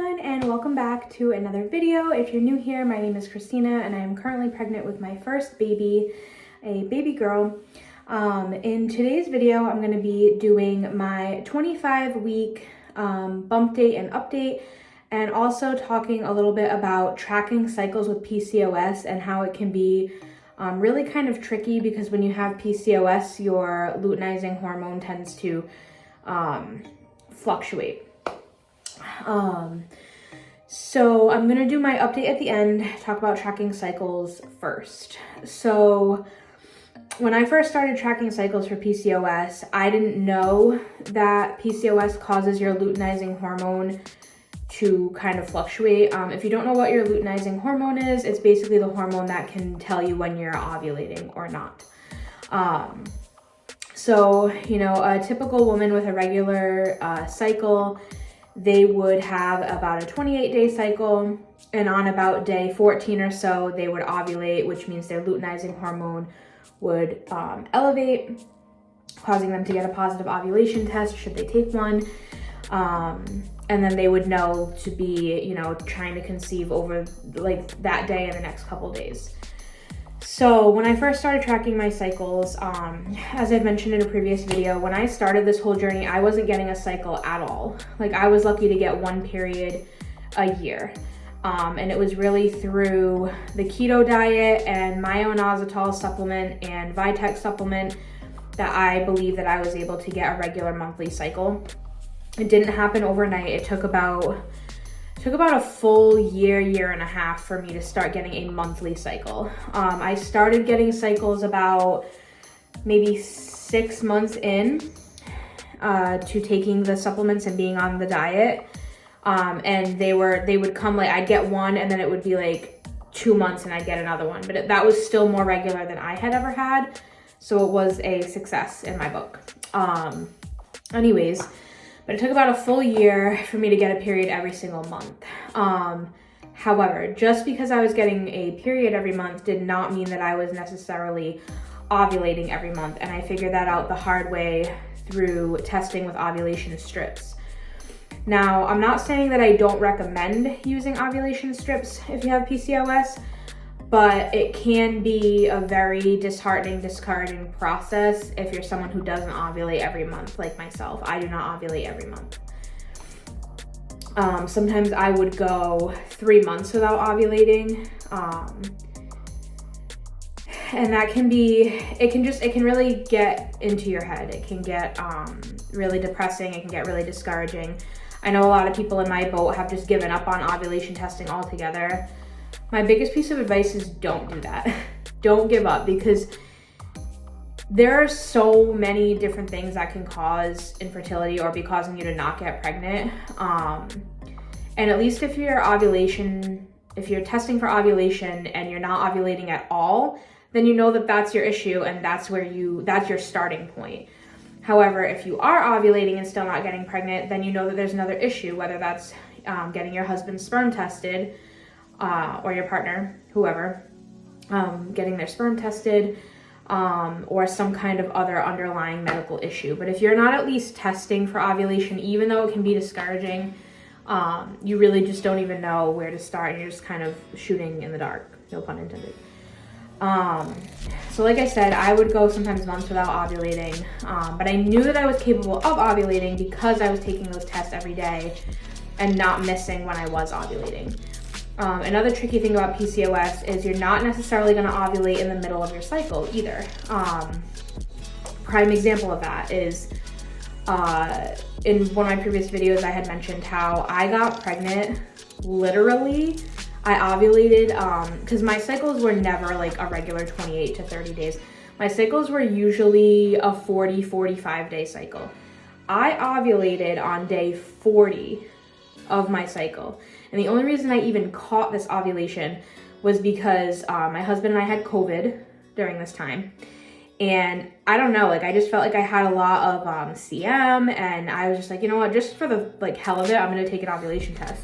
everyone, and welcome back to another video. If you're new here, my name is Christina and I am currently pregnant with my first baby, a baby girl. In today's video, I'm going to be doing my 25-week bump date and update, and also talking a little bit about tracking cycles with PCOS and how it can be really kind of tricky, because when you have PCOS, your luteinizing hormone tends to fluctuate. So I'm gonna do my update at the end, talk about tracking cycles first. So when I first started tracking cycles for PCOS, I didn't know that PCOS causes your luteinizing hormone to kind of fluctuate. If you don't know what your luteinizing hormone is, it's basically the hormone that can tell you when you're ovulating or not. So, you know, a typical woman with a regular cycle, they would have about a 28-day cycle, and on about day 14 or so, they would ovulate, which means their luteinizing hormone would elevate, causing them to get a positive ovulation test should they take one. And then they would know to be, you know, trying to conceive over like that day and the next couple days. So when I first started tracking my cycles, as I've mentioned in a previous video, when I started this whole journey, I wasn't getting a cycle at all. Like, I was lucky to get one period a year. And it was really through the keto diet and myo-inositol supplement and Vitex supplement that I believe that I was able to get a regular monthly cycle. It didn't happen overnight. It took about a full year and a half for me to start getting a monthly cycle. I started getting cycles about maybe 6 months in to taking the supplements and being on the diet. And they would come, like, I'd get one and then it would be like 2 months and I'd get another one. But that was still more regular than I had ever had. So it was a success in my book. Anyways, but it took about a full year for me to get a period every single month. However, just because I was getting a period every month did not mean that I was necessarily ovulating every month. And I figured that out the hard way through testing with ovulation strips. Now, I'm not saying that I don't recommend using ovulation strips if you have PCOS, but it can be a very disheartening, discouraging process if you're someone who doesn't ovulate every month, like myself. I do not ovulate every month. Sometimes I would go 3 months without ovulating. And that can be, it can really get into your head. It can get really depressing. It can get really discouraging. I know a lot of people in my boat have just given up on ovulation testing altogether. My biggest piece of advice is don't do that. Don't give up, because there are so many different things that can cause infertility or be causing you to not get pregnant. And at least if you're testing for ovulation and you're not ovulating at all, then you know that that's your issue and that's your starting point. However, if you are ovulating and still not getting pregnant, then you know that there's another issue, whether that's getting your husband's sperm tested, or your partner, whoever, getting their sperm tested, or some kind of other underlying medical issue. But if you're not at least testing for ovulation, even though it can be discouraging, you really just don't even know where to start. You're just kind of shooting in the dark, no pun intended. So like I said, I would go sometimes months without ovulating, but I knew that I was capable of ovulating because I was taking those tests every day and not missing when I was ovulating. Another tricky thing about PCOS is you're not necessarily going to ovulate in the middle of your cycle either. Prime example of that is in one of my previous videos, I had mentioned how I got pregnant. Literally, I ovulated because my cycles were never like a regular 28 to 30 days. My cycles were usually a 45 day cycle. I ovulated on day 40 of my cycle. And the only reason I even caught this ovulation was because my husband and I had COVID during this time. And I don't know, like, I just felt like I had a lot of CM, and I was just like, you know what, just for the like hell of it, I'm gonna take an ovulation test.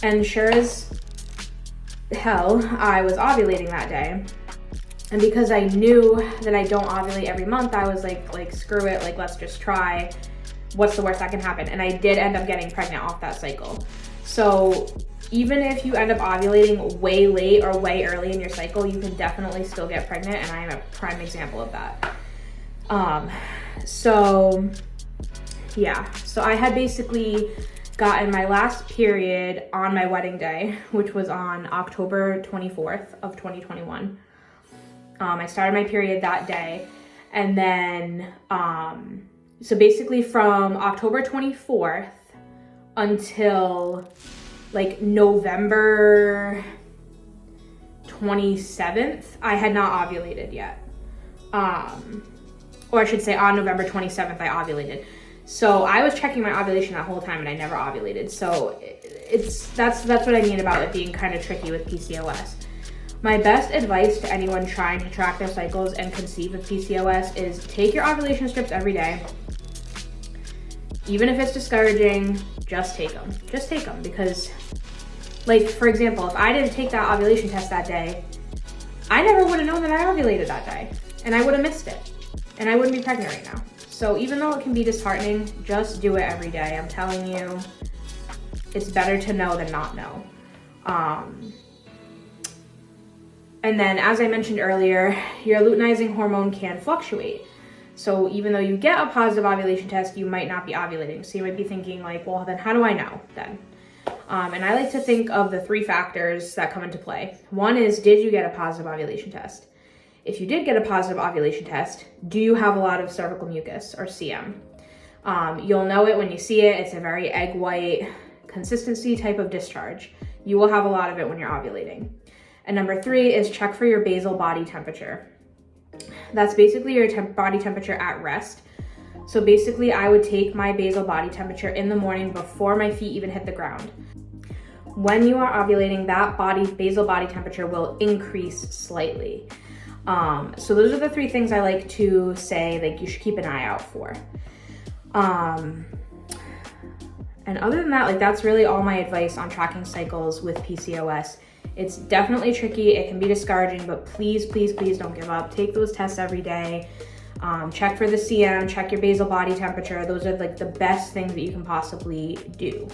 And sure as hell, I was ovulating that day. And because I knew that I don't ovulate every month, I was like screw it, like let's just try. What's the worst that can happen? And I did end up getting pregnant off that cycle. So even if you end up ovulating way late or way early in your cycle, you can definitely still get pregnant, and I am a prime example of that. So yeah, so I had basically gotten my last period on my wedding day, which was on October 24th of 2021. I started my period that day, and then so basically from October 24th until like November 27th, I had not ovulated yet. Or I should say on November 27th, I ovulated. So I was checking my ovulation that whole time and I never ovulated. So that's what I mean about it being kind of tricky with PCOS. My best advice to anyone trying to track their cycles and conceive with PCOS is take your ovulation strips every day. Even if it's discouraging, just take them. Just take them, because, like, for example, if I didn't take that ovulation test that day, I never would have known that I ovulated that day, and I would have missed it, and I wouldn't be pregnant right now. So even though it can be disheartening, just do it every day. I'm telling you, it's better to know than not know. And then, as I mentioned earlier, your luteinizing hormone can fluctuate. So even though you get a positive ovulation test, you might not be ovulating. So you might be thinking like, well, then how do I know then? And I like to think of the 3 factors that come into play. One is, did you get a positive ovulation test? If you did get a positive ovulation test, do you have a lot of cervical mucus, or CM? You'll know it when you see it. It's a very egg white consistency type of discharge. You will have a lot of it when you're ovulating. And number 3 is check for your basal body temperature. That's basically your body temperature at rest. So basically I would take my basal body temperature in the morning before my feet even hit the ground. When you are ovulating, that basal body temperature will increase slightly. So those are the 3 things I like to say, like, you should keep an eye out for. And other than that, like, that's really all my advice on tracking cycles with PCOS. It's definitely tricky. It can be discouraging, but please, please, please don't give up. Take those tests every day. Check for the CM, check your basal body temperature. Those are like the best things that you can possibly do.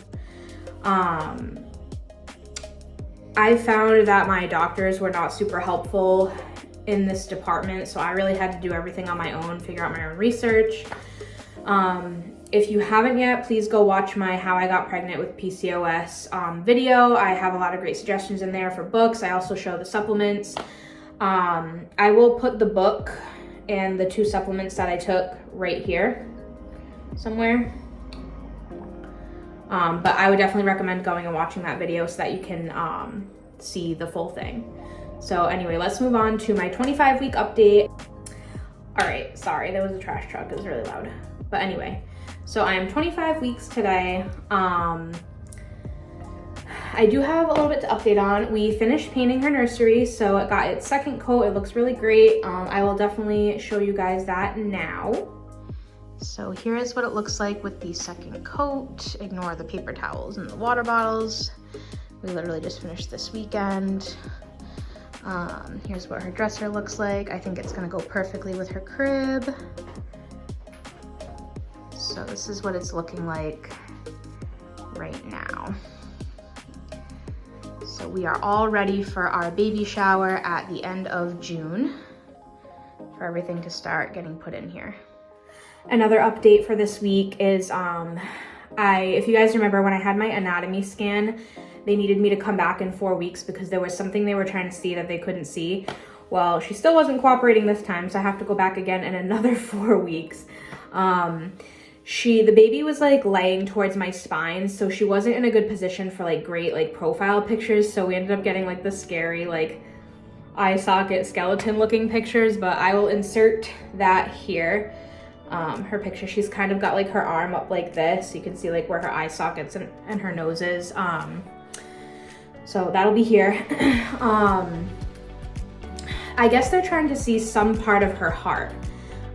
I found that my doctors were not super helpful in this department, so I really had to do everything on my own, figure out my own research. If you haven't yet, please go watch my How I Got Pregnant with PCOS video. I have a lot of great suggestions in there for books. I also show the supplements. I will put the book and the 2 supplements that I took right here somewhere. But I would definitely recommend going and watching that video so that you can see the full thing. So anyway, let's move on to my 25-week update. All right, sorry, there was a trash truck. It was really loud. But anyway, so I am 25 weeks today. I do have a little bit to update on. We finished painting her nursery, so it got its 2nd coat. It looks really great. I will definitely show you guys that now. So here is what it looks like with the 2nd coat. Ignore the paper towels and the water bottles. We literally just finished this weekend. Here's what her dresser looks like. I think it's gonna go perfectly with her crib. So this is what it's looking like right now. So we are all ready for our baby shower at the end of June for everything to start getting put in here. Another update for this week is, if you guys remember when I had my anatomy scan, they needed me to come back in 4 weeks because there was something they were trying to see that they couldn't see. Well, she still wasn't cooperating this time, so I have to go back again in another 4 weeks. The baby was like laying towards my spine, so she wasn't in a good position for like great like profile pictures. So we ended up getting like the scary like eye socket skeleton looking pictures, but I will insert that here. Her picture, she's kind of got like her arm up like this. You can see like where her eye sockets and her nose is. So that'll be here. I guess they're trying to see some part of her heart.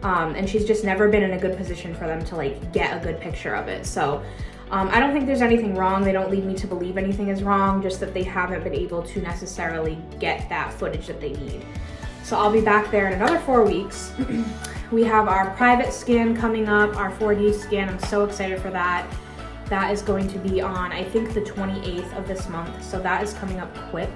And she's just never been in a good position for them to like get a good picture of it. So I don't think there's anything wrong. They don't lead me to believe anything is wrong, just that they haven't been able to necessarily get that footage that they need. So I'll be back there in another 4 weeks. We have our private scan coming up, our 4D scan. I'm so excited for that. That is going to be on, I think, the 28th of this month, so that is coming up quick.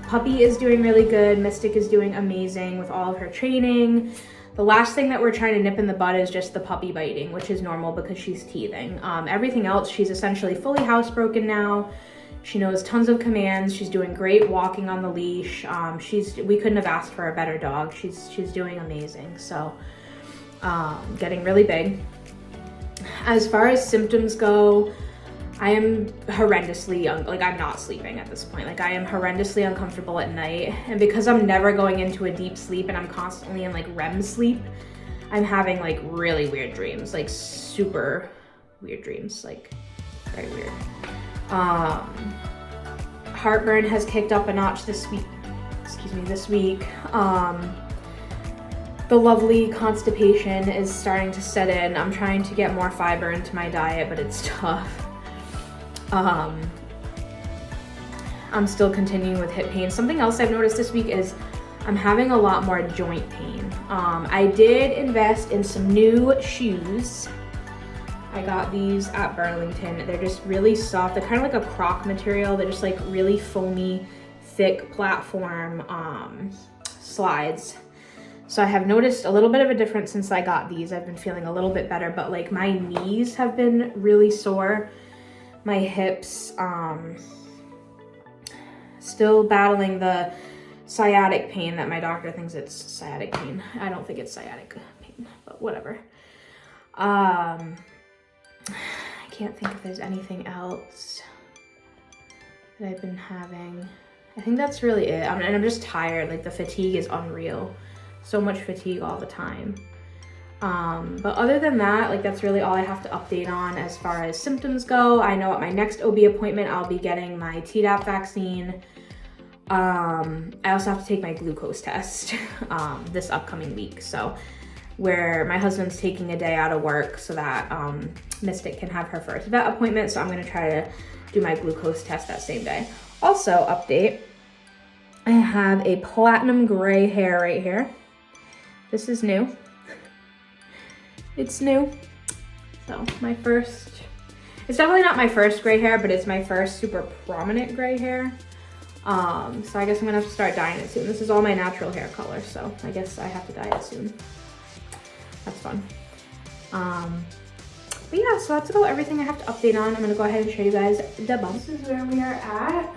Puppy is doing really good. Mystic is doing amazing with all of her training. The last thing that we're trying to nip in the bud is just the puppy biting, which is normal because she's teething. Everything else, she's essentially fully housebroken now. She knows tons of commands. She's doing great walking on the leash. We couldn't have asked for a better dog. She's doing amazing. So getting really big. As far as symptoms go, I am horrendously like I'm not sleeping at this point. Like I am horrendously uncomfortable at night, and because I'm never going into a deep sleep and I'm constantly in like REM sleep, I'm having like really weird dreams, like super weird dreams, like very weird. Heartburn has kicked up a notch this week. The lovely constipation is starting to set in. I'm trying to get more fiber into my diet, but it's tough. I'm still continuing with hip pain. Something else I've noticed this week is I'm having a lot more joint pain. I did invest in some new shoes. I got these at Burlington. They're just really soft. They're kind of like a croc material. They're just like really foamy, thick platform slides. So I have noticed a little bit of a difference since I got these. I've been feeling a little bit better, but like my knees have been really sore. My hips, still battling the sciatic pain that my doctor thinks it's sciatic pain. I don't think it's sciatic pain, but whatever. I can't think if there's anything else that I've been having. I think that's really it. And I'm just tired. Like the fatigue is unreal. So much fatigue all the time. But other than that, like that's really all I have to update on as far as symptoms go. I know at my next OB appointment, I'll be getting my Tdap vaccine. I also have to take my glucose test this upcoming week. So where my husband's taking a day out of work so that Mystic can have her first vet appointment. So I'm gonna try to do my glucose test that same day. Also, update, I have a platinum gray hair right here. This is new. It's new. So my first, it's definitely not my first gray hair, but it's my first super prominent gray hair. So I guess I'm gonna have to start dyeing it soon. This is all my natural hair color, so I guess I have to dye it soon. That's fun. But yeah, so that's about everything I have to update on. I'm gonna go ahead and show you guys the bump. This is where we are at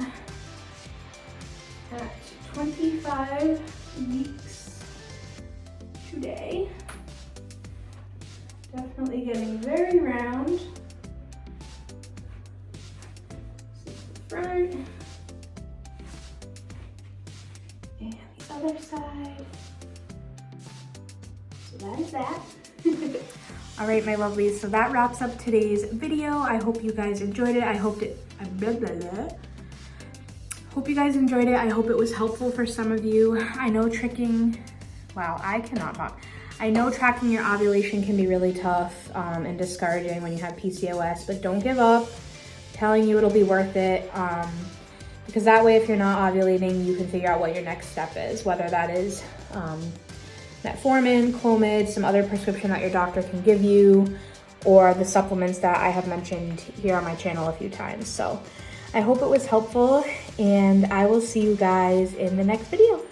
25 weeks today. Definitely getting very round. This is the front. And the other side. So that is that. All right, my lovelies, so that wraps up today's video. I hope you guys enjoyed it. I hope you guys enjoyed it. I hope it was helpful for some of you. I know I cannot talk. I know tracking your ovulation can be really tough and discouraging when you have PCOS, but don't give up. I'm telling you it'll be worth it. Because that way, if you're not ovulating, you can figure out what your next step is, whether that is metformin, Clomid, some other prescription that your doctor can give you, or the supplements that I have mentioned here on my channel a few times. So I hope it was helpful, and I will see you guys in the next video.